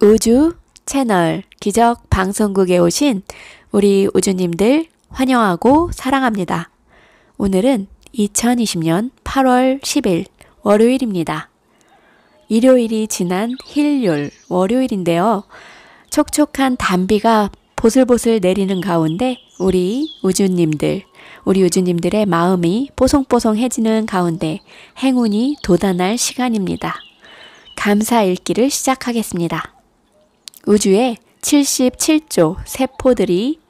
우주 채널 기적 방송국에 오신 우리 우주님들 환영하고 사랑합니다. 오늘은 2020년 8월 10일 월요일입니다. 일요일이 지난 힐요일 월요일인데요. 촉촉한 단비가 보슬보슬 내리는 가운데 우리 우주님들의 마음이 뽀송뽀송해지는 가운데 행운이 돋아날 시간입니다. 감사 읽기를 시작하겠습니다. 우주의 77조 세포들이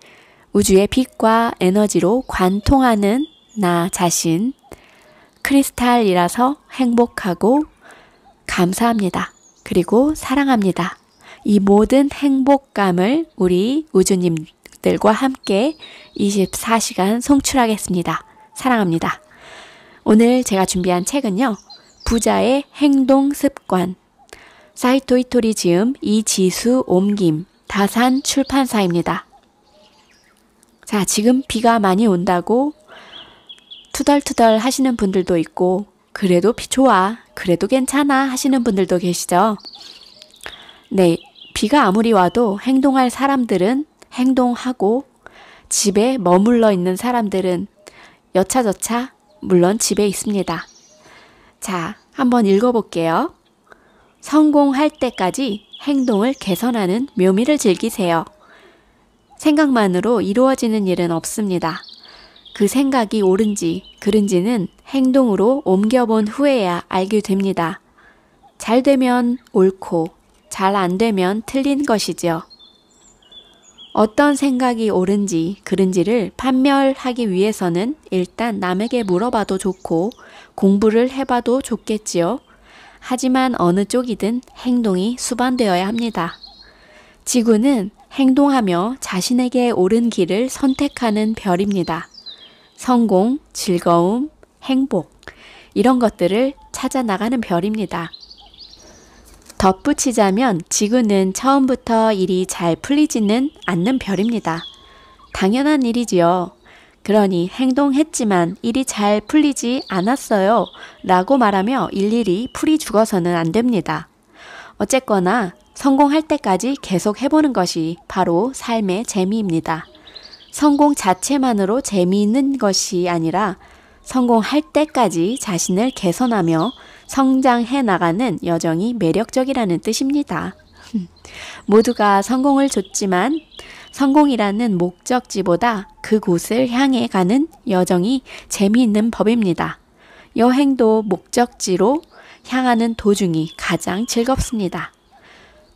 우주의 빛과 에너지로 관통하는 나 자신, 크리스탈이라서 행복하고 감사합니다. 그리고 사랑합니다. 이 모든 행복감을 우리 우주님들과 함께 24시간 송출하겠습니다. 사랑합니다. 오늘 제가 준비한 책은요. 부자의 행동습관, 사이토 이토리 지음 이지수 옮김 다산 출판사입니다. 자, 지금 비가 많이 온다고 투덜투덜 하시는 분들도 있고 그래도 비 좋아, 그래도 괜찮아 하시는 분들도 계시죠. 네, 비가 아무리 와도 행동할 사람들은 행동하고 집에 머물러 있는 사람들은 여차저차 물론 집에 있습니다. 자, 한번 읽어볼게요. 성공할 때까지 행동을 개선하는 묘미를 즐기세요. 생각만으로 이루어지는 일은 없습니다. 그 생각이 옳은지 그른지는 행동으로 옮겨본 후에야 알게 됩니다. 잘 되면 옳고 잘 안 되면 틀린 것이죠. 어떤 생각이 옳은지 그른지를 판별하기 위해서는 일단 남에게 물어봐도 좋고 공부를 해봐도 좋겠지요. 하지만 어느 쪽이든 행동이 수반되어야 합니다. 지구는 행동하며 자신에게 옳은 길을 선택하는 별입니다. 성공, 즐거움, 행복 이런 것들을 찾아 나가는 별입니다. 덧붙이자면 지구는 처음부터 일이 잘 풀리지는 않는 별입니다. 당연한 일이지요. 그러니 행동했지만 일이 잘 풀리지 않았어요 라고 말하며 일일이 풀이 죽어서는 안 됩니다. 어쨌거나 성공할 때까지 계속 해보는 것이 바로 삶의 재미입니다. 성공 자체만으로 재미있는 것이 아니라 성공할 때까지 자신을 개선하며 성장해 나가는 여정이 매력적이라는 뜻입니다. 모두가 성공을 줬지만 성공이라는 목적지보다 그곳을 향해 가는 여정이 재미있는 법입니다. 여행도 목적지로 향하는 도중이 가장 즐겁습니다.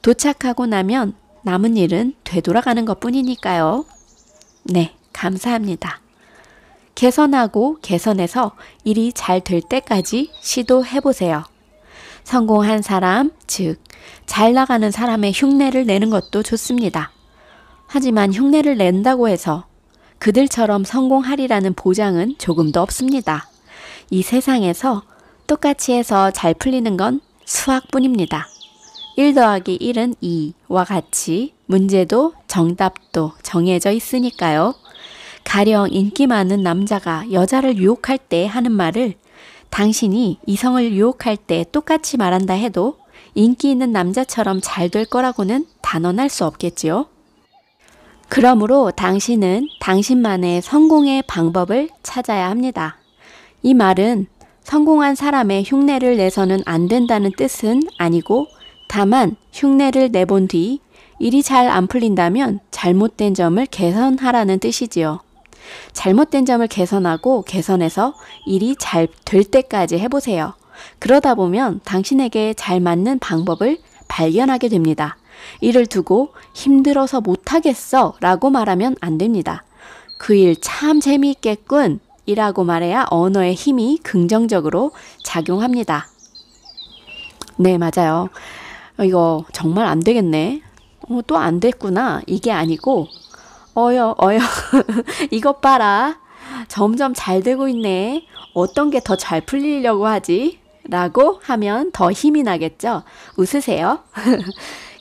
도착하고 나면 남은 일은 되돌아가는 것뿐이니까요. 네, 감사합니다. 개선하고 개선해서 일이 잘 될 때까지 시도해보세요. 성공한 사람, 즉 잘 나가는 사람의 흉내를 내는 것도 좋습니다. 하지만 흉내를 낸다고 해서 그들처럼 성공하리라는 보장은 조금도 없습니다. 이 세상에서 똑같이 해서 잘 풀리는 건 수학뿐입니다. 1 더하기 1은 2와 같이 문제도 정답도 정해져 있으니까요. 가령 인기 많은 남자가 여자를 유혹할 때 하는 말을 당신이 이성을 유혹할 때 똑같이 말한다 해도 인기 있는 남자처럼 잘 될 거라고는 단언할 수 없겠지요. 그러므로 당신은 당신만의 성공의 방법을 찾아야 합니다. 이 말은 성공한 사람의 흉내를 내서는 안 된다는 뜻은 아니고 다만 흉내를 내본 뒤 일이 잘 안 풀린다면 잘못된 점을 개선하라는 뜻이지요. 잘못된 점을 개선하고 개선해서 일이 잘 될 때까지 해보세요. 그러다 보면 당신에게 잘 맞는 방법을 발견하게 됩니다. 이를 두고 힘들어서 못하겠어 라고 말하면 안 됩니다. 그 일 참 재미있겠군 이라고 말해야 언어의 힘이 긍정적으로 작용합니다. 네, 맞아요. 이거 정말 안 되겠네. 또 안 됐구나. 이게 아니고 어여 이것 봐라. 점점 잘 되고 있네. 어떤 게 더 잘 풀리려고 하지? 라고 하면 더 힘이 나겠죠? 웃으세요.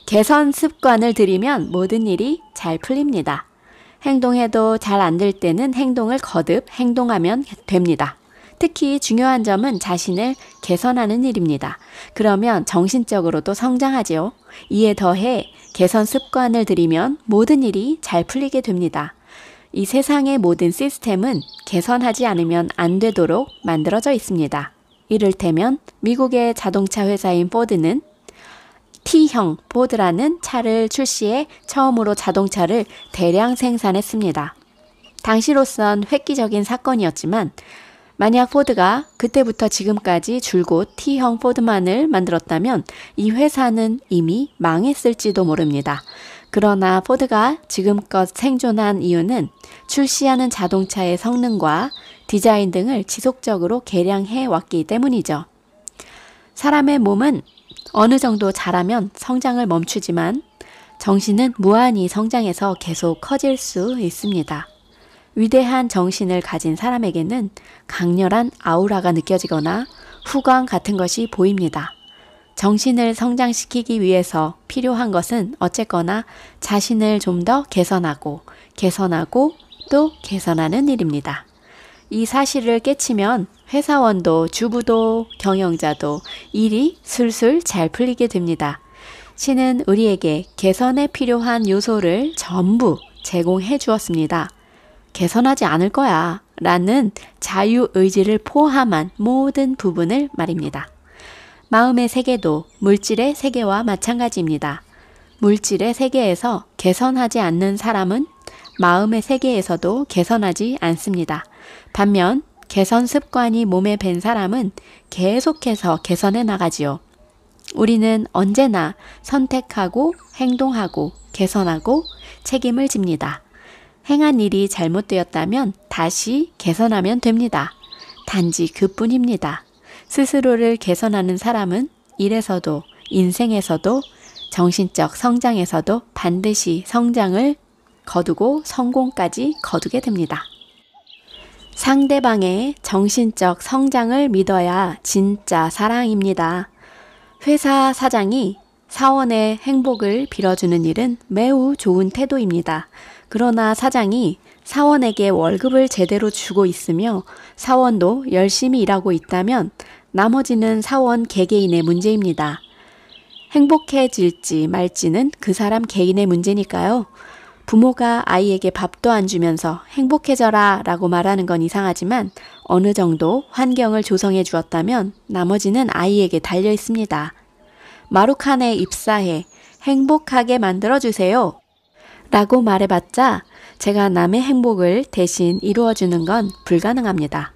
개선 습관을 들이면 모든 일이 잘 풀립니다. 행동해도 잘 안 될 때는 행동을 거듭 행동하면 됩니다. 특히 중요한 점은 자신을 개선하는 일입니다. 그러면 정신적으로도 성장하지요. 이에 더해 개선 습관을 들이면 모든 일이 잘 풀리게 됩니다. 이 세상의 모든 시스템은 개선하지 않으면 안 되도록 만들어져 있습니다. 이를테면 미국의 자동차 회사인 포드는 T형 포드라는 차를 출시해 처음으로 자동차를 대량 생산했습니다. 당시로선 획기적인 사건이었지만 만약 포드가 그때부터 지금까지 줄곧 T형 포드만을 만들었다면 이 회사는 이미 망했을지도 모릅니다. 그러나 포드가 지금껏 생존한 이유는 출시하는 자동차의 성능과 디자인 등을 지속적으로 개량해 왔기 때문이죠. 사람의 몸은 어느 정도 자라면 성장을 멈추지만 정신은 무한히 성장해서 계속 커질 수 있습니다. 위대한 정신을 가진 사람에게는 강렬한 아우라가 느껴지거나 후광 같은 것이 보입니다. 정신을 성장시키기 위해서 필요한 것은 어쨌거나 자신을 좀 더 개선하고 또 개선하는 일입니다. 이 사실을 깨치면 회사원도 주부도 경영자도 일이 술술 잘 풀리게 됩니다. 신은 우리에게 개선에 필요한 요소를 전부 제공해 주었습니다. 개선하지 않을 거야 라는 자유의지를 포함한 모든 부분을 말입니다. 마음의 세계도 물질의 세계와 마찬가지입니다. 물질의 세계에서 개선하지 않는 사람은 마음의 세계에서도 개선하지 않습니다. 반면 개선 습관이 몸에 밴 사람은 계속해서 개선해 나가지요. 우리는 언제나 선택하고 행동하고 개선하고 책임을 집니다. 행한 일이 잘못되었다면 다시 개선하면 됩니다. 단지 그뿐입니다. 스스로를 개선하는 사람은 일에서도 인생에서도 정신적 성장에서도 반드시 성장을 거두고 성공까지 거두게 됩니다. 상대방의 정신적 성장을 믿어야 진짜 사랑입니다. 회사 사장이 사원의 행복을 빌어주는 일은 매우 좋은 태도입니다. 그러나 사장이 사원에게 월급을 제대로 주고 있으며 사원도 열심히 일하고 있다면 나머지는 사원 개개인의 문제입니다. 행복해질지 말지는 그 사람 개인의 문제니까요. 부모가 아이에게 밥도 안 주면서 행복해져라 라고 말하는 건 이상하지만 어느 정도 환경을 조성해 주었다면 나머지는 아이에게 달려 있습니다. 마루칸에 입사해 행복하게 만들어주세요 라고 말해봤자 제가 남의 행복을 대신 이루어주는 건 불가능합니다.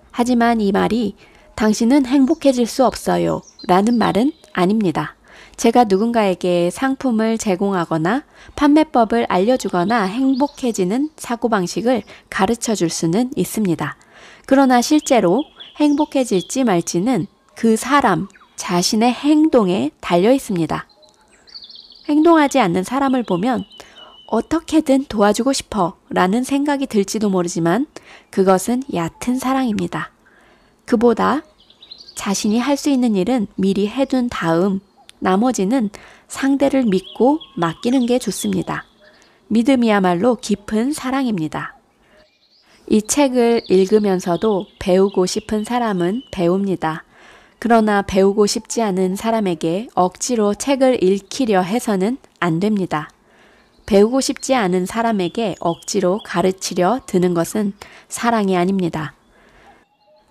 하지만 이 말이 당신은 행복해질 수 없어요 라는 말은 아닙니다. 제가 누군가에게 상품을 제공하거나 판매법을 알려주거나 행복해지는 사고방식을 가르쳐 줄 수는 있습니다. 그러나 실제로 행복해질지 말지는 그 사람 자신의 행동에 달려 있습니다. 행동하지 않는 사람을 보면 어떻게든 도와주고 싶어 라는 생각이 들지도 모르지만 그것은 얕은 사랑입니다. 그보다 자신이 할 수 있는 일은 미리 해둔 다음 나머지는 상대를 믿고 맡기는 게 좋습니다. 믿음이야말로 깊은 사랑입니다. 이 책을 읽으면서도 배우고 싶은 사람은 배웁니다. 그러나 배우고 싶지 않은 사람에게 억지로 책을 읽히려 해서는 안 됩니다. 배우고 싶지 않은 사람에게 억지로 가르치려 드는 것은 사랑이 아닙니다.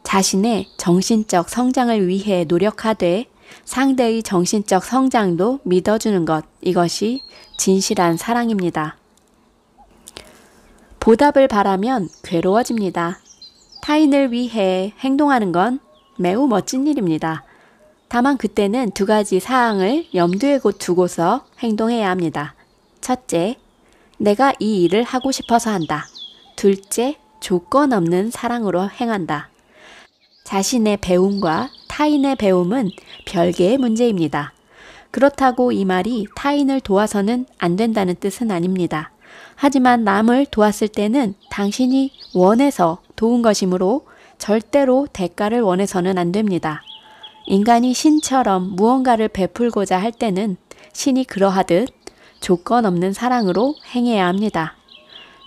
자신의 정신적 성장을 위해 노력하되 상대의 정신적 성장도 믿어주는 것, 이것이 진실한 사랑입니다. 보답을 바라면 괴로워집니다. 타인을 위해 행동하는 건 매우 멋진 일입니다. 다만 그때는 두 가지 사항을 염두에 두고서 행동해야 합니다. 첫째, 내가 이 일을 하고 싶어서 한다. 둘째, 조건 없는 사랑으로 행한다. 자신의 배움과 타인의 배움은 별개의 문제입니다. 그렇다고 이 말이 타인을 도와서는 안 된다는 뜻은 아닙니다. 하지만 남을 도왔을 때는 당신이 원해서 도운 것이므로 절대로 대가를 원해서는 안 됩니다. 인간이 신처럼 무언가를 베풀고자 할 때는 신이 그러하듯 조건 없는 사랑으로 행해야 합니다.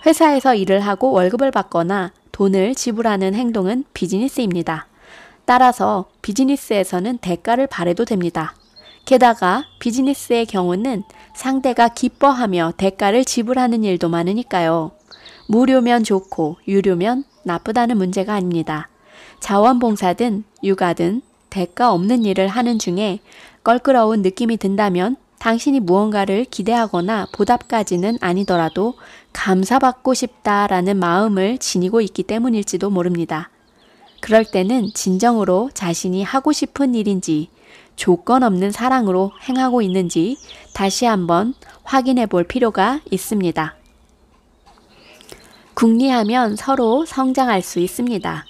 회사에서 일을 하고 월급을 받거나 돈을 지불하는 행동은 비즈니스입니다. 따라서 비즈니스에서는 대가를 바라도 됩니다. 게다가 비즈니스의 경우는 상대가 기뻐하며 대가를 지불하는 일도 많으니까요. 무료면 좋고 유료면 나쁘다는 문제가 아닙니다. 자원봉사든 육아든 대가 없는 일을 하는 중에 껄끄러운 느낌이 든다면 당신이 무언가를 기대하거나 보답까지는 아니더라도 감사받고 싶다라는 마음을 지니고 있기 때문일지도 모릅니다. 그럴 때는 진정으로 자신이 하고 싶은 일인지 조건 없는 사랑으로 행하고 있는지 다시 한번 확인해 볼 필요가 있습니다. 궁리하면 서로 성장할 수 있습니다.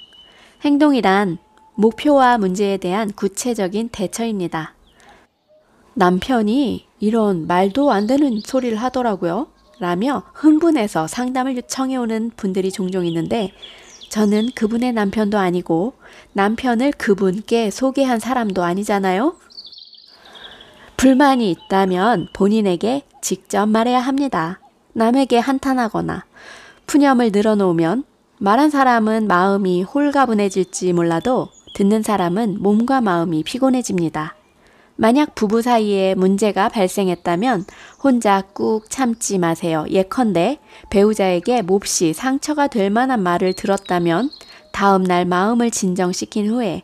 행동이란 목표와 문제에 대한 구체적인 대처입니다. 남편이 이런 말도 안 되는 소리를 하더라고요. 라며 흥분해서 상담을 요청해 오는 분들이 종종 있는데 저는 그분의 남편도 아니고 남편을 그분께 소개한 사람도 아니잖아요. 불만이 있다면 본인에게 직접 말해야 합니다. 남에게 한탄하거나 푸념을 늘어놓으면 말한 사람은 마음이 홀가분해질지 몰라도 듣는 사람은 몸과 마음이 피곤해집니다. 만약 부부 사이에 문제가 발생했다면 혼자 꾹 참지 마세요. 예컨대 배우자에게 몹시 상처가 될 만한 말을 들었다면 다음 날 마음을 진정시킨 후에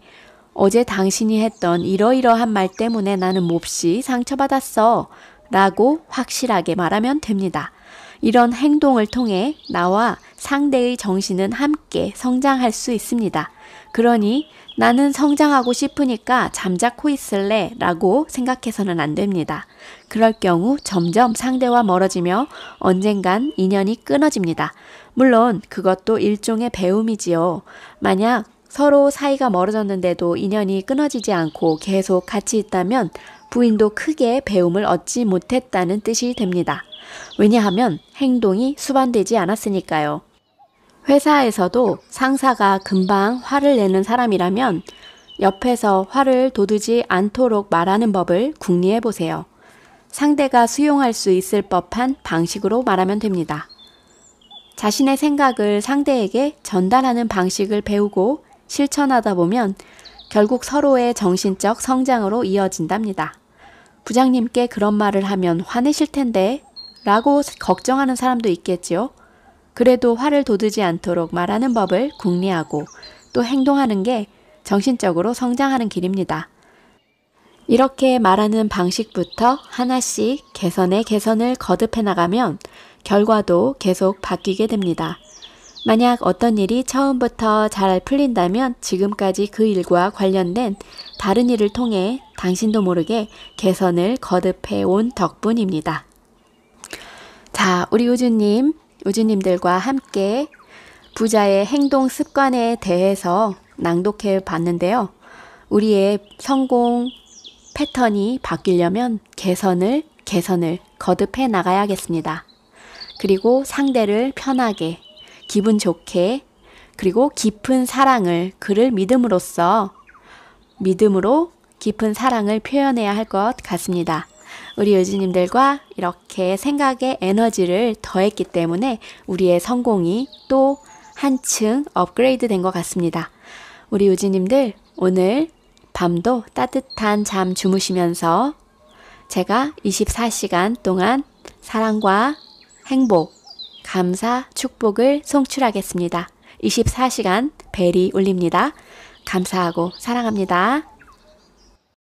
어제 당신이 했던 이러이러한 말 때문에 나는 몹시 상처받았어 라고 확실하게 말하면 됩니다. 이런 행동을 통해 나와 상대의 정신은 함께 성장할 수 있습니다. 그러니 나는 성장하고 싶으니까 잠자코 있을래 라고 생각해서는 안 됩니다. 그럴 경우 점점 상대와 멀어지며 언젠간 인연이 끊어집니다. 물론 그것도 일종의 배움이지요. 만약 서로 사이가 멀어졌는데도 인연이 끊어지지 않고 계속 같이 있다면 부인도 크게 배움을 얻지 못했다는 뜻이 됩니다. 왜냐하면 행동이 수반되지 않았으니까요. 회사에서도 상사가 금방 화를 내는 사람이라면 옆에서 화를 돋우지 않도록 말하는 법을 궁리해 보세요. 상대가 수용할 수 있을 법한 방식으로 말하면 됩니다. 자신의 생각을 상대에게 전달하는 방식을 배우고 실천하다 보면 결국 서로의 정신적 성장으로 이어진답니다. 부장님께 그런 말을 하면 화내실 텐데 라고 걱정하는 사람도 있겠지요. 그래도 화를 돋우지 않도록 말하는 법을 궁리하고 또 행동하는 게 정신적으로 성장하는 길입니다. 이렇게 말하는 방식부터 하나씩 개선을 거듭해 나가면 결과도 계속 바뀌게 됩니다. 만약 어떤 일이 처음부터 잘 풀린다면 지금까지 그 일과 관련된 다른 일을 통해 당신도 모르게 개선을 거듭해 온 덕분입니다. 자, 우리 우주님들과 함께 부자의 행동 습관에 대해서 낭독해 봤는데요. 우리의 성공 패턴이 바뀌려면 개선을 거듭해 나가야겠습니다. 그리고 상대를 편하게, 기분 좋게, 그리고 깊은 사랑을 그를 믿음으로 깊은 사랑을 표현해야 할 것 같습니다. 우리 유주님들과 이렇게 생각의 에너지를 더했기 때문에 우리의 성공이 또 한층 업그레이드 된 것 같습니다. 우리 유주님들 오늘 밤도 따뜻한 잠 주무시면서 제가 24시간 동안 사랑과 행복, 감사, 축복을 송출하겠습니다. 24시간 벨이 울립니다. 감사하고 사랑합니다.